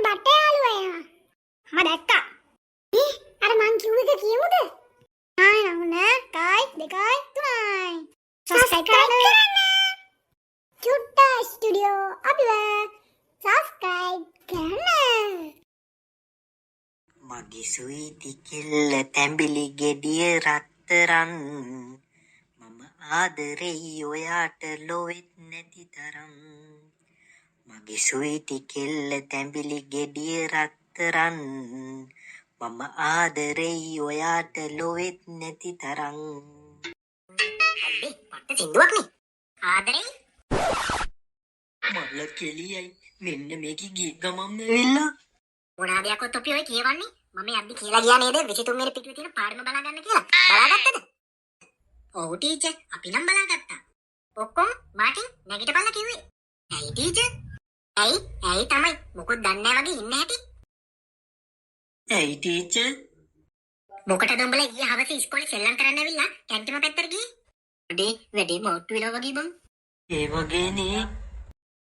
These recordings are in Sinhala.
ඔන්න බට්ට යාළුවා එනවා. මම දැක්කා. අර මං කිව්ව එක කියමුද? ආ නෑ 1 2 3යි. සබ්ස්ක්‍රයිබ් කරන්න. චුට්ටා ස්ටුඩියෝ අපිව සබ්ස්ක්‍රයිබ් කරන්න. මගේ සුයිති කෙල්ල තැඹිලි ගෙඩිය රත්තරන් මම ආදරෙයි ඔයාට ලොවෙත් නැති තරම් මගේ සුයිති කෙල්ල තැඹිලි ගෙඩිය රත්තරන් මම ආදරෙයි ඔයාට ලොවෙත් නැති තරම් අබ්බේ පට්ට සින්දුවක් නේ ආදරෙයි මල කෙලියයි මෙන්න මේක ගිය ගමම් ඇවිල්ලා මොනවා දෙයක් ඔත් ඔය කියවන්නේ මම යද්දි කියලා ගියා නේද 23 වෙනි පිටුවේ තියෙන පාඩම බලා ගන්න කියලා බලාගත්තද? ඔව් ටීචර් අපි නම් බලාගත්තා. ඔක්කොම මාටින් නැගිටපල්ලා කිව්වේ. ඇයි ටීචර්? ඇයි තමයි මොකොත් දන්නේ නැහැ වගේ ඉන්න හැටි. ඇයි ටීචර් මොකටද උඹලා ඊයේ හවස ඉස්කෝලේ සෙල්ලම් කරන්න ඇවිල්ලා කැන්ටිම පැත්තට ගියේ? වැඩේ මොට්ටු වෙලා වගේ බං. ඒ වගේනේ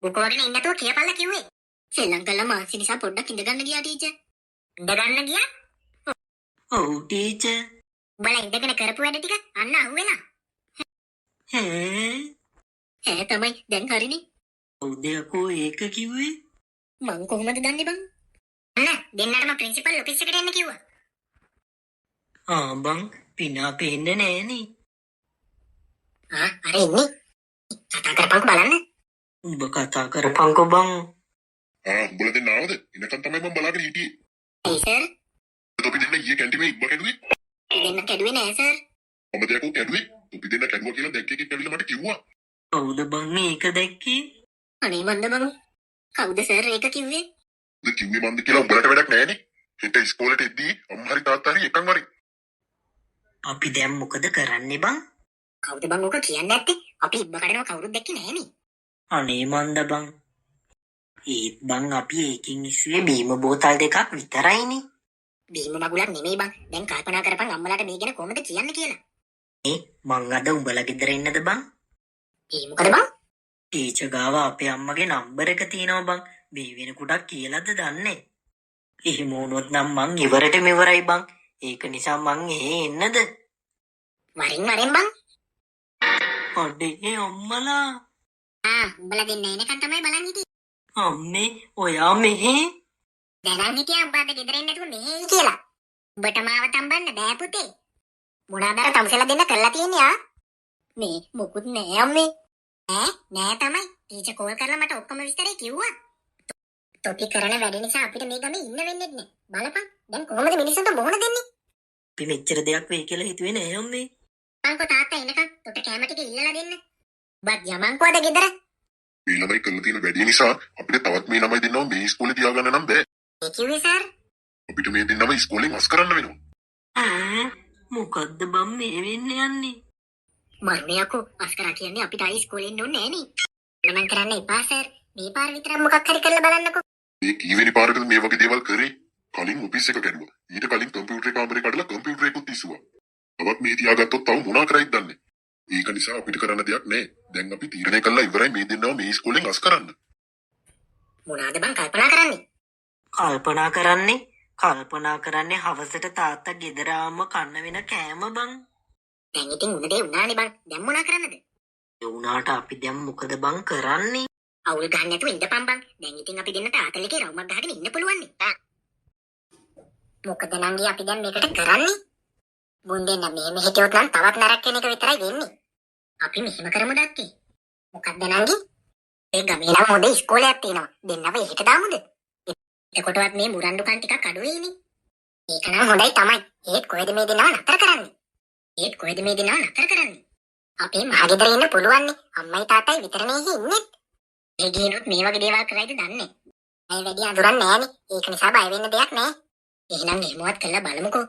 මොකෝ වගේ ඉන්න නැතුව කියපල්ලා කිව්වේ. සෙල්ලම් කළා මාසි නිසා පොඩ්ඩක් ඉඳගන්න ගියා ටීචර්. ඉඳගන්න ගියා? ඔව් ටීචර් උඹලා ඉඳගෙන කරපු වැඩ ටික අන්න අහුවෙලා. ඈ තමයි දැන් හරිනේ. කවුද යකෝ ඒක කිව්වේ? මං කොහොමද දන්නේ බං? අන්න දෙන්නටම ප්‍රින්සිපල් ඔෆිස් එකට එන්න කිව්වා. බං පිනා පේන්නේ නෑනේ. අර එන්නේ. කතා කරපන්කෝ බලන්න. උඹ කතා කරපන්කෝ බං. උඹලා දෙන්න ආවද? එනකන් තමයි මම බලාගෙන හිටියේ. ඇයි සර්? තොපි දෙන්න ඊයේ කැන්ටිමේ ඉබ්බ කැඩුවේ. දෙන්න කැඩුවේ නෑ සර්. මම දෙයක් උ කැඩුවේ. තොපි දෙන්න කැඩුවා කියලා දැක්ක එකෙක් ඇවිල්ලා මට කිව්වා. කවුද බං මේක දැක්කේ? අනේ මන්ද බං. කවුද සර් ඒක කිව්වේ? උද කිව්වේ මන්ද කියලා උඹලට වැඩක් නෑනේ. හෙට ඉස්කෝලේට එද්දී අම්මා හරි තාත්තා හරි එකන් වරි. අපි දැන් මොකද කරන්නේ බං? කවුද බං ඔක කියන්නේ නැත්තේ? අපි ඉබ්බ කඩනවා කවුරුත් දැක්කේ නෑනේ. අනේ මන්ද බං. ඒත් බං අපි ඒකින් ඉස්සුවේ බීම බෝතල් දෙකක් විතරයිනේ. බීම මගුලක් නෙමෙයි බං. දැන් කල්පනා කරපන් අම්මලාට මේ ගැන කොහොමද කියන්නේ කියලා. මං අද උඹලා ගෙදර එන්නද බං? ඒ මොකද බං? ටීචර් ගාව අපේ අම්මගේ නම්බර එක තියෙනවා බං. මේ වෙනකොටක් කියලාද දන්නේ? එහෙම වුණොත් නම් මං ඉවරටම ඉවරයි බං. ඒක නිසා මං එන්නද? වරින් වරෙන් බං. අඩේ අම්මලා. උඹලා දෙන්න එනකන් තමයි බලන් හිටියේ. අම්මේ ඔයා මෙහෙ දැනන් හිටියා උඹට ගෙදර එන්න නැතුව මෙහෙයි කියලා. උඹට මාව තම්බන්න බෑ පුතේ. මොනවාදර තමුසෙලා දෙන්න කරලා තියන්නේ ආ? මේ මොකුත් නෑ අම්මේ. නෑ තමයි. ටීචර් කෝල් කරලා මට ඔක්කොම විස්තරේ කිව්වා. තොපි කරන වැඩ නිසා අපිට මේ ගමේ ඉන්න වෙන්නේ නැහැ. බලපන්. දැන් කොහොමද මිනිස්සුන්ට බොහොන දෙන්නේ? අපි මෙච්චර දෙයක් වෙයි කියලා හිතුවේ නෑ අම්මේ. අංකෝ තාත්තා එනකන් තොට කැම ටික ඉල්ලලා දෙන්න. බත් යමන්කෝ අද ගෙදර. මේ ළමයි කරලා තියෙන වැඩේ නිසා අපිට තවත් මේ ළමයි දෙන්නව මේ ඉස්කෝලේ තියාගන්න නම් බෑ. ඒ කිව්වේ සර්. අපිට මේ දෙන්නම ඉස්කෝලෙන් අස් කරන්න වෙනවා. මොකද්ද බම් මේ වෙන්නේ යන්නේ? මර්ණයකෝ අස් කරා කියන්නේ අපිට ආයි ඉස්කෝලේ එන්න ඕනේ නෑනේ. මම කරන්න එපා සර්. මේ පාර විතර මොකක් හරි කරලා බලන්නකෝ. මේ කීවෙනි පාරකද මේ වගේ දේවල් කරේ? කලින් ඔෆිස් එක කැඩුවා. ඊට කලින් කම්පියුටර් කාමරේ කඩලා කම්පියුටර් එකකුත් ඉස්සුවා. තවත් මේ තියාගත්තොත් තව මොනා කරයිද දන්නේ. ඒක නිසා අපිට කරන්න දෙයක් නෑ. දැන් අපි තීරණය කළා ඉවරයි මේ දෙන්නව මේ ඉස්කෝලෙන් අස් කරන්න. මොනවාද බං කල්පනා කරන්නේ? කල්පනා කරන්නේ හවසට තාත්තා ගෙදර ආවම කන්න වෙන කෑම බං. දැන් ඉතින් උදේ උනානේ බං. දැන් මොනා කරන්නද? ඒ උනාට අපි දැන් මොකද බං කරන්නේ? අවුල් ගන්න නැතුව ඉඳපන් බං. දැන් ඉතින් අපි දෙන්නට ආතලකේ රවුමක් ගහගෙන ඉන්න පුළුවන් නේ. මොකද නංගි අපි දැන් මේකට කරන්නේ? මුන් දෙන්න මෙහෙම හිටියොත් නම් තවත් නරක කෙනෙක් විතරයි වෙන්නේ. අපි මෙහෙම කරමු දැක්කේ. මොකක්ද නංගි? ඒ ගමේ නම් හොඳ ඉස්කෝලයක් තියෙනවා. දෙන්නව එහෙට දාමුද? එතකොටවත් මේ මුරණ්ඩු කන් ටිකක් අඩු වෙයිනේ. ඒක නම් හොඳයි තමයි. ඒත් කොහෙද මේ දෙන්නව නතර කරන්නේ? අපේ මහගෙදර ඉන්න පුළුවන් නේ. අම්මයි තාත්තයි විතරනේ ඉන්නේ. ඒ ගිනොත් මේ වගේ දේවල් කරයිද දන්නේ නැහැ. ඇයි වැඩි අඳුරන්නේ නැහනේ. ඒක නිසා බය වෙන්න දෙයක් නැහැ. එහෙනම් එහෙමවත් කරලා බලමුකෝ.